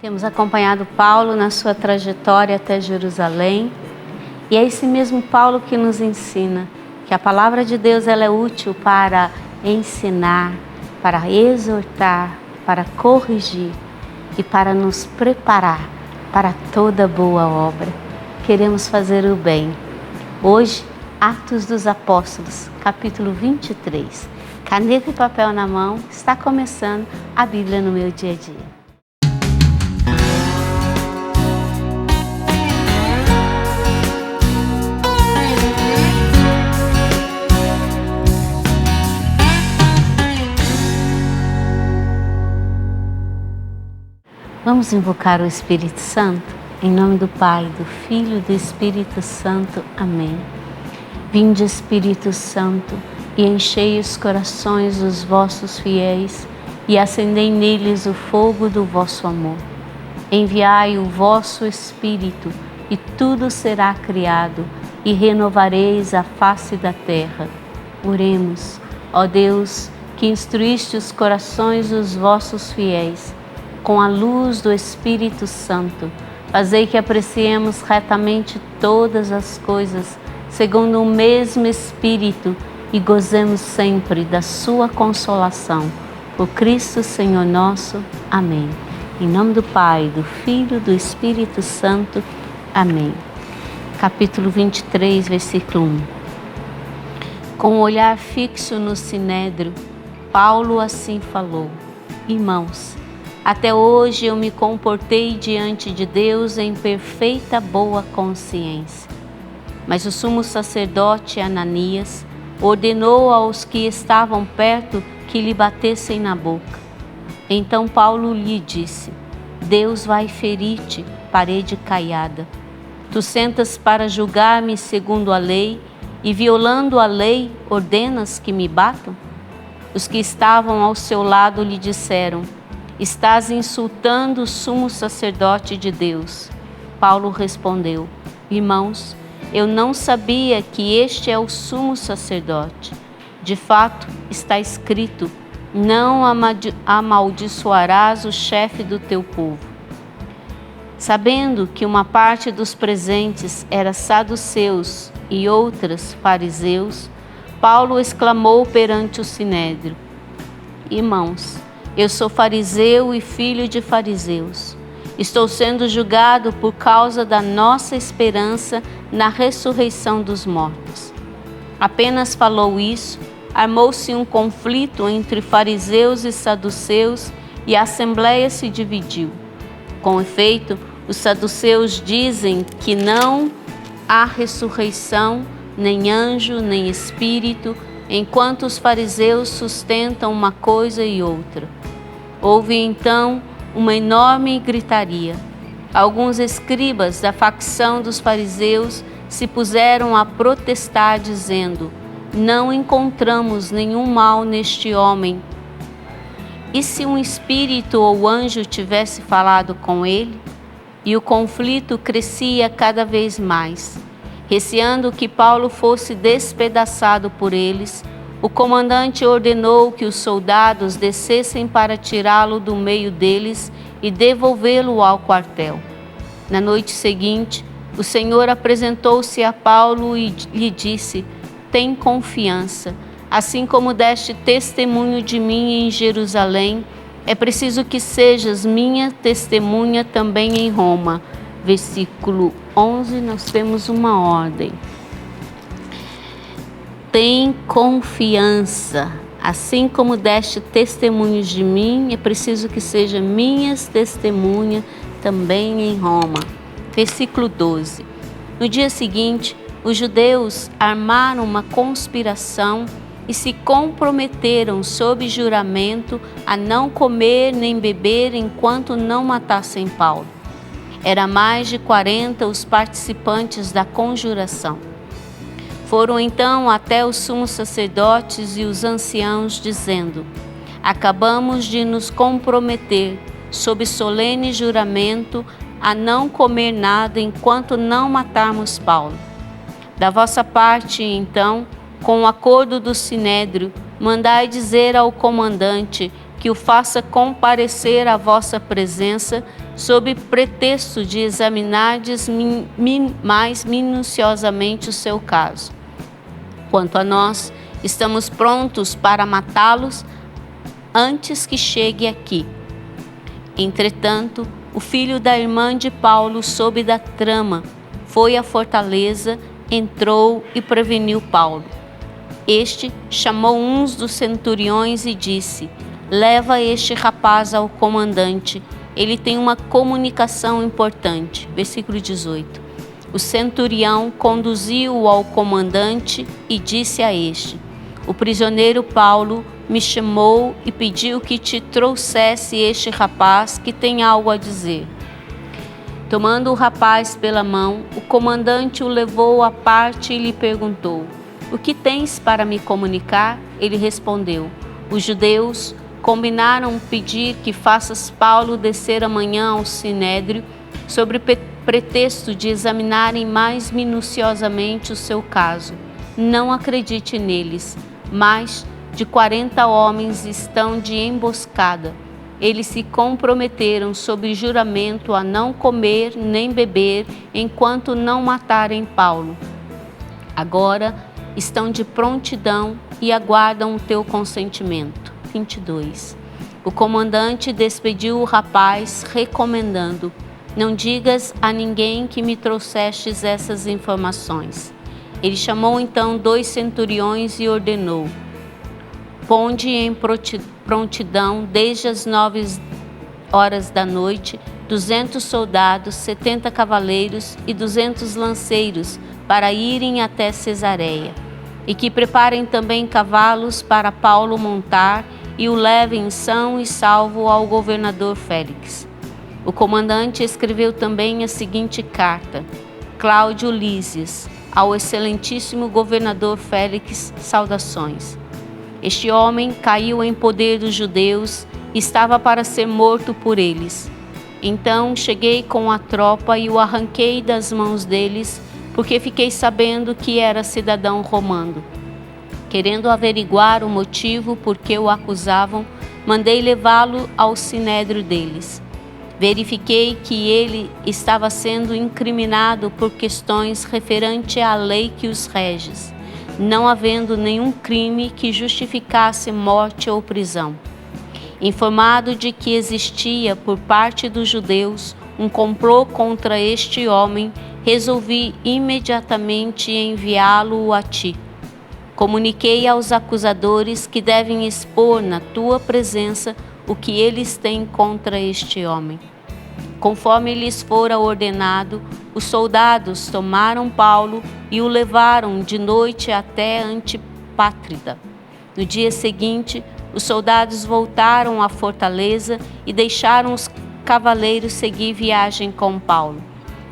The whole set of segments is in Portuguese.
Temos acompanhado Paulo na sua trajetória até Jerusalém, e é esse mesmo Paulo que nos ensina que a palavra de Deus ela é útil para ensinar, para exortar, para corrigir e para nos preparar para toda boa obra. Queremos fazer o bem. Hoje, Atos dos Apóstolos, capítulo 23. Caneta e papel na mão, está começando a Bíblia no meu dia a dia. Vamos invocar o Espírito Santo? Em nome do Pai, do Filho e do Espírito Santo. Amém. Vinde, Espírito Santo, e enchei os corações dos vossos fiéis, e acendei neles o fogo do vosso amor. Enviai o vosso Espírito, e tudo será criado, e renovareis a face da terra. Oremos, ó Deus, que instruíste os corações dos vossos fiéis, com a luz do Espírito Santo, fazei que apreciemos retamente todas as coisas, segundo o mesmo Espírito, e gozemos sempre da sua consolação. Por Cristo Senhor nosso. Amém. Em nome do Pai, do Filho e do Espírito Santo. Amém. Capítulo 23, versículo 1. Com o olhar fixo no sinédrio, Paulo assim falou: Irmãos, até hoje eu me comportei diante de Deus em perfeita boa consciência. Mas o sumo sacerdote Ananias ordenou aos que estavam perto que lhe batessem na boca. Então Paulo lhe disse: Deus vai ferir-te, parede caiada. Tu sentas para julgar-me segundo a lei e, violando a lei, ordenas que me batam? Os que estavam ao seu lado lhe disseram: Estás insultando o sumo sacerdote de Deus. Paulo respondeu: Irmãos, eu não sabia que este é o sumo sacerdote. De fato, está escrito: Não amaldiçoarás o chefe do teu povo. Sabendo que uma parte dos presentes era saduceus e outras fariseus, Paulo exclamou perante o sinédrio: Irmãos, eu sou fariseu e filho de fariseus. Estou sendo julgado por causa da nossa esperança na ressurreição dos mortos. Apenas falou isso, armou-se um conflito entre fariseus e saduceus e a assembleia se dividiu. Com efeito, os saduceus dizem que não há ressurreição, nem anjo, nem espírito, enquanto os fariseus sustentam uma coisa e outra. Houve então uma enorme gritaria. Alguns escribas da facção dos fariseus se puseram a protestar, dizendo: Não encontramos nenhum mal neste homem. E se um espírito ou anjo tivesse falado com ele? E o conflito crescia cada vez mais. Receando que Paulo fosse despedaçado por eles, o comandante ordenou que os soldados descessem para tirá-lo do meio deles e devolvê-lo ao quartel. Na noite seguinte, o Senhor apresentou-se a Paulo e lhe disse: Tem confiança. Assim como deste testemunho de mim em Jerusalém, é preciso que sejas minha testemunha também em Roma. Versículo 11, nós temos uma ordem. Tem confiança. Assim como deste testemunhos de mim, é preciso que seja minhas testemunhas também em Roma. Versículo 12. No dia seguinte, os judeus armaram uma conspiração e se comprometeram sob juramento a não comer nem beber enquanto não matassem Paulo. Era mais de 40 os participantes da conjuração. Foram então até os sumos sacerdotes e os anciãos, dizendo: Acabamos de nos comprometer, sob solene juramento, a não comer nada enquanto não matarmos Paulo. Da vossa parte, então, com o acordo do sinédrio, mandai dizer ao comandante que que o faça comparecer à vossa presença, sob pretexto de examinardes mais minuciosamente o seu caso. Quanto a nós, estamos prontos para matá-los antes que chegue aqui. Entretanto, o filho da irmã de Paulo soube da trama, foi à fortaleza, entrou e preveniu Paulo. Este chamou uns dos centuriões e disse: leva este rapaz ao comandante, ele tem uma comunicação importante. Versículo 18. O centurião conduziu-o ao comandante e disse a este: o prisioneiro Paulo me chamou e pediu que te trouxesse este rapaz que tem algo a dizer. Tomando o rapaz pela mão, o comandante o levou à parte e lhe perguntou: o que tens para me comunicar? Ele respondeu: os judeus combinaram pedir que faças Paulo descer amanhã ao Sinédrio, sobre pretexto de examinarem mais minuciosamente o seu caso. Não acredite neles, mas de 40 homens estão de emboscada. Eles se comprometeram sob juramento a não comer nem beber enquanto não matarem Paulo. Agora estão de prontidão e aguardam o teu consentimento. 22. O comandante despediu o rapaz, recomendando: não digas a ninguém que me trouxestes essas informações. Ele chamou então 2 centuriões e ordenou: ponde em prontidão desde as 9 horas da noite 200 soldados, 70 cavaleiros e 200 lanceiros para irem até Cesareia, e que preparem também cavalos para Paulo montar e o levem são e salvo ao governador Félix. O comandante escreveu também a seguinte carta: Cláudio Lísias, ao excelentíssimo governador Félix, saudações. Este homem caiu em poder dos judeus e estava para ser morto por eles. Então cheguei com a tropa e o arranquei das mãos deles, porque fiquei sabendo que era cidadão romano. Querendo averiguar o motivo por que o acusavam, mandei levá-lo ao sinédrio deles. Verifiquei que ele estava sendo incriminado por questões referentes à lei que os rege, não havendo nenhum crime que justificasse morte ou prisão. Informado de que existia por parte dos judeus um complô contra este homem, resolvi imediatamente enviá-lo a ti. Comuniquei aos acusadores que devem expor na tua presença o que eles têm contra este homem. Conforme lhes fora ordenado, os soldados tomaram Paulo e o levaram de noite até Antipátrida. No dia seguinte, os soldados voltaram à fortaleza e deixaram os cavaleiros seguir viagem com Paulo.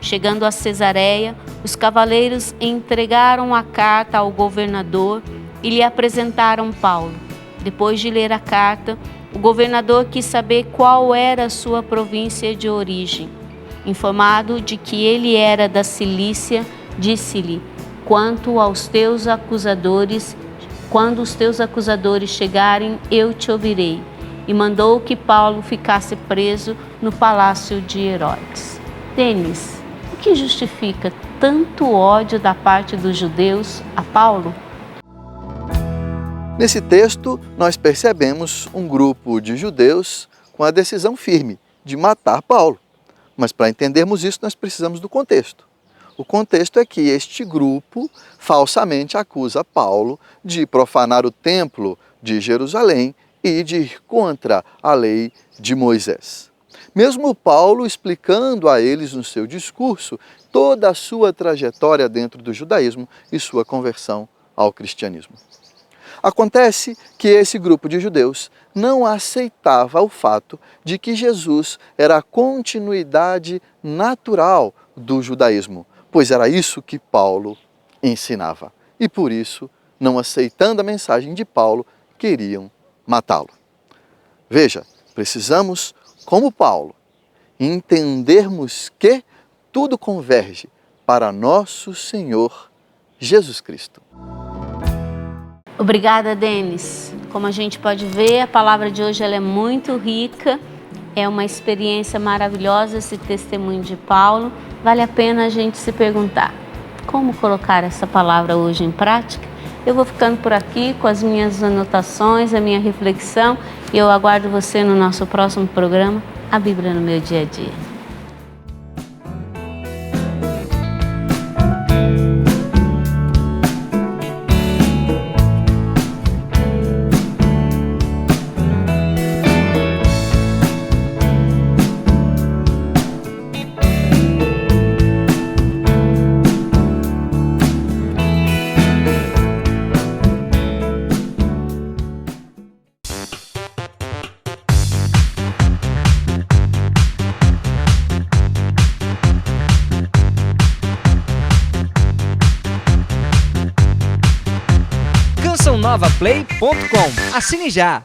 Chegando a Cesareia, os cavaleiros entregaram a carta ao governador e lhe apresentaram Paulo. Depois de ler a carta, o governador quis saber qual era a sua província de origem. Informado de que ele era da Cilícia, disse-lhe: quando os teus acusadores chegarem, eu te ouvirei. E mandou que Paulo ficasse preso no palácio de Herodes. Denis, o que justifica tanto ódio da parte dos judeus a Paulo? Nesse texto, nós percebemos um grupo de judeus com a decisão firme de matar Paulo. Mas para entendermos isso, nós precisamos do contexto. O contexto é que este grupo falsamente acusa Paulo de profanar o templo de Jerusalém e de ir contra a lei de Moisés. Mesmo Paulo explicando a eles no seu discurso toda a sua trajetória dentro do judaísmo e sua conversão ao cristianismo. Acontece que esse grupo de judeus não aceitava o fato de que Jesus era a continuidade natural do judaísmo, pois era isso que Paulo ensinava. E por isso, não aceitando a mensagem de Paulo, queriam matá-lo. Veja, precisamos, como Paulo, entendermos que tudo converge para nosso Senhor Jesus Cristo. Obrigada, Denis. Como a gente pode ver, a palavra de hoje ela é muito rica, é uma experiência maravilhosa esse testemunho de Paulo. Vale a pena a gente se perguntar, como colocar essa palavra hoje em prática? Eu vou ficando por aqui com as minhas anotações, a minha reflexão, e eu aguardo você no nosso próximo programa, A Bíblia no Meu Dia a Dia. CançãoNovaPlay.com. Assine já!